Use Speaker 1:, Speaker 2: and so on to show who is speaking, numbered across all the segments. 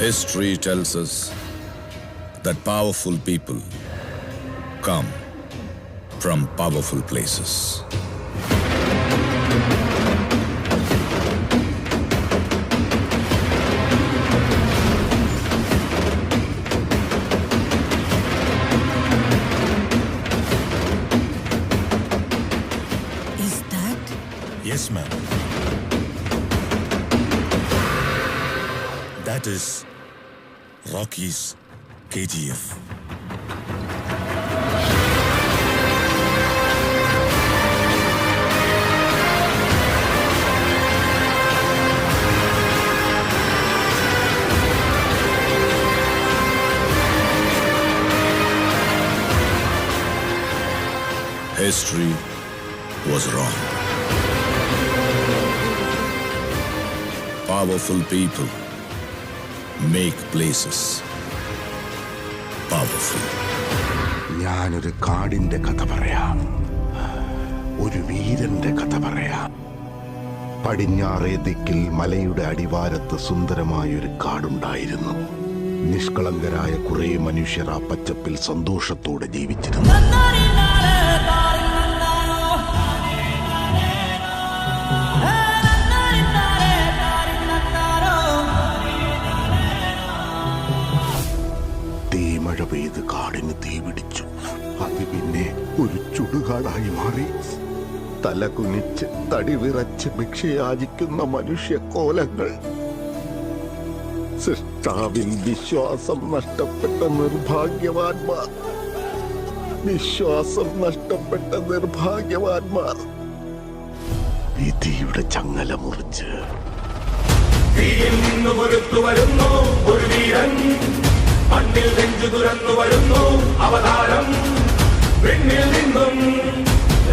Speaker 1: History tells us that powerful people come from powerful places.
Speaker 2: Is that?
Speaker 3: Yes, ma'am. That is Rocky's KGF.
Speaker 1: History was wrong. Powerful people make places powerful.
Speaker 4: ഞാനൊരു കാടിന്റെ കഥ പറയാം, ഒരു വീരന്റെ കഥ പറയാം. പടിഞ്ഞാറേ ദിക്കിൽ മലയുടെ അടിവാരത്ത് സുന്ദരമായൊരു കാടുണ്ടായിരുന്നു. നിഷ്കളങ്കരായ കുറെ മനുഷ്യർ ആ പച്ചപ്പിൽ സന്തോഷത്തോടെ ജീവിച്ചിരുന്നു. തീമഴ പെയ്ത് കാടിന് തീ പിടിച്ചു. അത് പിന്നെ ഒരു ചുടുകാടായി മാറി. തല കുനിച്ച് തടി വിറച്ച് ഭിക്ഷയാചിക്കുന്ന മനുഷ്യക്കോലങ്ങൾ. സൃഷ്ടാവിൽ വിശ്വാസം നഷ്ടപ്പെട്ട നിർഭാഗ്യവാന്മാർ. വിശ്വാസം നഷ്ടപ്പെട്ട നിർഭാഗ്യവാന്മാർ വിധിയുടെ ചങ്ങല മുറിച്ച്
Speaker 5: വരുന്നു ഒരു വീരൻ, മണ്ണിൽ നെഞ്ചു തുറന്നു വരുന്നു അവതാരം, പിന്നിൽ നിന്നും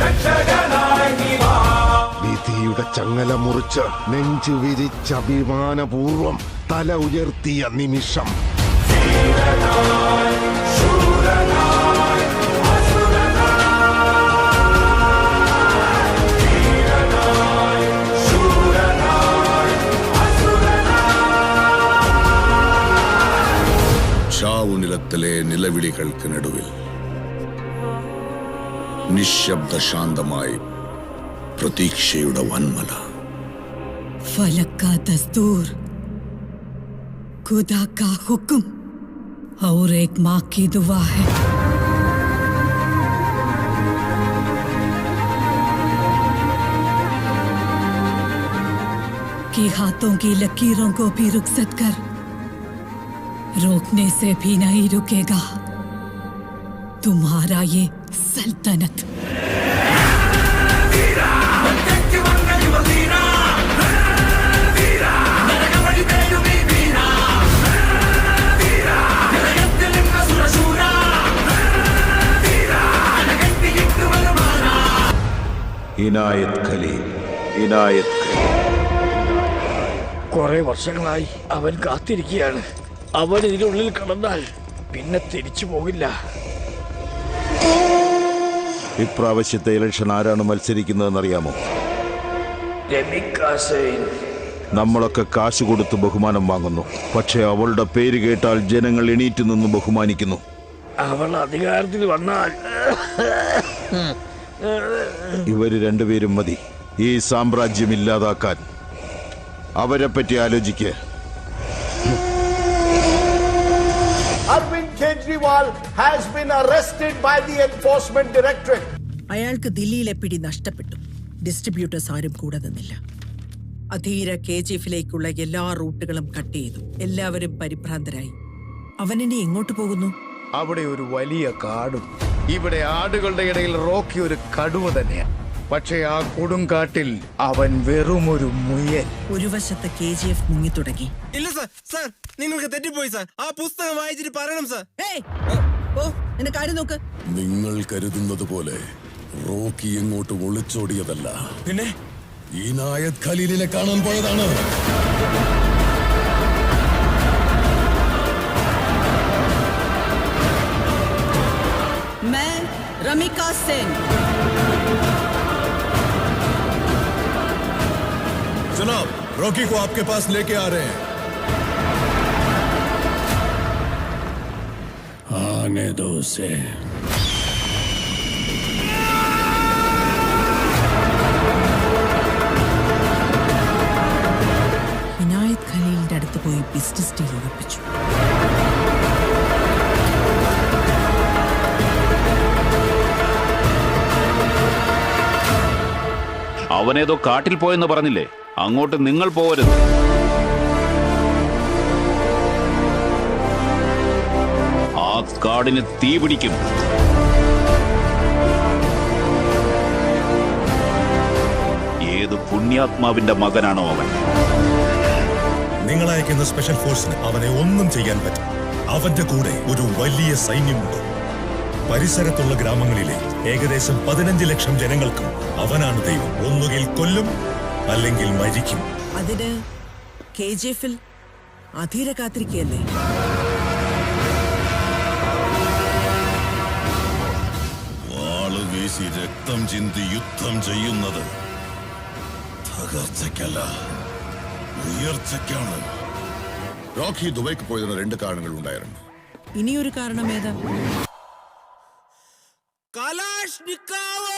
Speaker 5: രക്ഷകനായി വാ.
Speaker 4: വിധിയുടെ ചങ്ങല മുറിച്ച് നെഞ്ചു വിരിച്ച് അഭിമാനപൂർവം തല ഉയർത്തിയ നിമിഷം
Speaker 1: ചാവുനിലത്തിലെ നിലവിളികൾക്ക് നടുവിൽ നിശബ്ദ ശാന്തമായി പ്രതീക്ഷയുടെ വൻമല.
Speaker 2: फलक का दस्तूर, खुदा का हुक्म और एक माँ की दुआ है. कि हाथों की लकीरों को भी रुखसत कर रोकने से भी नहीं रुकेगा तुम्हारा ये सल्तनत.
Speaker 4: ഇനായത് ഖലീൽ, ഇനായത് ഖലീൽ.
Speaker 6: കുറെ വർഷങ്ങളായി അവൻ കാത്തിരിക്കുകയാണ്. അവൻ ഇതിനുള്ളിൽ കടന്നാൽ പിന്നെ തിരിച്ചു പോകില്ല.
Speaker 4: ഇപ്രാവശ്യത്തെ ഇലക്ഷൻ ആരാണ് മത്സരിക്കുന്നതെന്നറിയാമോ?
Speaker 6: രമിക സെൻ.
Speaker 4: നമ്മളൊക്കെ കാശ് കൊടുത്ത് ബഹുമാനം വാങ്ങുന്നു, പക്ഷെ അവളുടെ പേര് കേട്ടാൽ ജനങ്ങൾ എണീറ്റ് നിന്ന് ബഹുമാനിക്കുന്നു.
Speaker 6: അവൾ അധികാരത്തിൽ വന്നാൽ
Speaker 4: ഇവര് രണ്ടുപേരും മതി ഈ സാമ്രാജ്യം ഇല്ലാതാക്കാൻ. അവരെ പറ്റി ആലോചിക്ക്.
Speaker 7: Arvind Kejriwal has been arrested by the Enforcement Directorate.
Speaker 8: അയാൾക്ക് ദില്ലിയിലെ പിടി നഷ്ടപ്പെട്ടു. ഡിസ്ട്രിബ്യൂട്ടേഴ്സ് ആരും കൂടെ നിന്നില്ല. അധീര KGFിലേക്കുള്ള എല്ലാ റൂട്ടുകളും കട്ട് ചെയ്തു. എല്ലാവരും പരിഭ്രാന്തരായി. അവനിനി എങ്ങോട്ട് പോകുന്നു?
Speaker 9: അവിടെ ഒരു വലിയ കാടും. ഇവിടെ ആടുകളുടെ ഇടയിൽ റോക്കി ഒരു കടുവ തന്നെയാണ്. പക്ഷേ ആ കൊടുങ്കാട്ടിൽ അവൻ വെറുമൊരു മുയൽ.
Speaker 8: ഒരു വശത്ത് KGF മുങ്ങി തുടങ്ങി.
Speaker 10: ഇല്ല സർ, സർ നിങ്ങൾക്ക് തെറ്റിപ്പോയി സർ. ആ പുസ്തകം വായിച്ചിട്ട് പറയണം സർ.
Speaker 8: ഓ നിന്റെ കാര്യം നോക്ക്.
Speaker 1: നിങ്ങൾ കരുതുന്നത് പോലെ റോക്കി എങ്ങോട്ട് ഒളിച്ചോടിയതല്ല,
Speaker 10: പിന്നെ
Speaker 1: ഇനായത് ഖലീലിനെ കാണാൻ പോയതാണ്.
Speaker 8: मैं रमिका सेन.
Speaker 1: जनाब, रॉकी को आपके पास लेके आ रहे हैं. आने दो उसे।
Speaker 8: ഇനായത് ഖലീലിന്റെ അടുത്ത് പോയി ബിസിനസ് ഡീൽ ഉറപ്പിച്ചു.
Speaker 11: അവനേതോ കാട്ടിൽ പോയെന്ന് പറഞ്ഞില്ലേ? അങ്ങോട്ട് നിങ്ങൾ പോവരുത്. ആ കാടിന് തീ പിടിക്കും. ഏത് പുണ്യാത്മാവിന്റെ മകനാണോ അവൻ?
Speaker 3: നിങ്ങൾ അയക്കുന്ന സ്പെഷ്യൽ ഫോഴ്സിന് അവനെ ഒന്നും ചെയ്യാൻ പറ്റും. അവന്റെ കൂടെ ഒരു വലിയ സൈന്യമുണ്ട്. പരിസരത്തുള്ള ഗ്രാമങ്ങളിലെ ഏകദേശം 15 ലക്ഷം ജനങ്ങൾക്കും അവനാണ് ദൈവം. ഒന്നുകിൽ കൊല്ലും, അല്ലെങ്കിൽ മരിക്കും.
Speaker 8: അതിന് KGF-ൽ അധീര കാത്തിരിക്കുകയല്ലേ?
Speaker 3: വാള് വീശി രക്തം ചിന്തി യുദ്ധം ചെയ്യുന്നത് തകർച്ചയ്ക്കല്ല, ഉയർച്ചയ്ക്കാണ്.
Speaker 1: റോക്കി ദുബൈക്ക് പോയതിന് 2 കാരണങ്ങൾ ഉണ്ടായിരുന്നു.
Speaker 8: ഇനിയൊരു കാരണം ഏതാ?
Speaker 10: കലാഷ്നിക്കോവ്